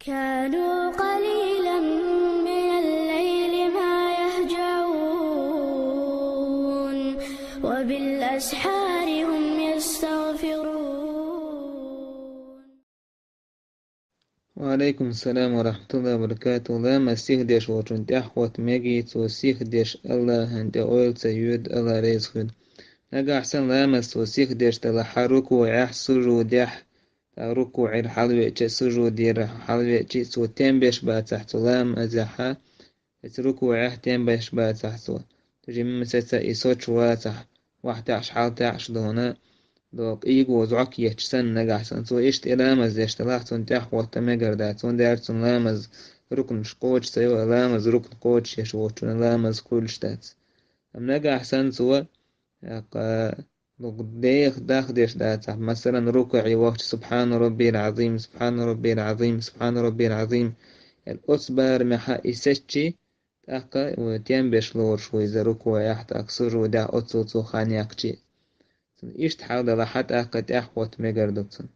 كانوا قليلا من الليل ما يهجعون وبالأسحار هم يستغفرون. وعليكم السلام ورحمة الله وبركاته. لا مسيح ديش وچون تحوت ميجي تو سيخ ديش الله هند أول سيود الله ريز خد نجا أحسن لا مس تو سيخ ديش تلا حركو ويح سجود يح ركوع الحلوة تش سجود دير حلوة تش سو تنبش بعد تحت لام أزحا ركوع يح تنبش بعد تحت تجي مسا إيسوت واتح واحد عش حال تعش دونا دوك إيجو زعك يحسن نجاحسن سو إيش تلامز إيش تلاحظون تحوى تمجر داتون دارتون لامز ركن مش قوتش سيوا لامز ركن قوتش يشوتون لامز كل شتات أم نجاحسن سوا دوك ديخ داخ ديش دات مثلا ركوعي وقت سبحان ربي العظيم سبحان ربي العظيم سبحان ربي العظيم الأصبر محا إسشي تاقا وتيم بشلور شوي إذا ركوع يحت أكسر ودا أتصو خانياكشي إيش تحاول راحت قد أحوت مجردتون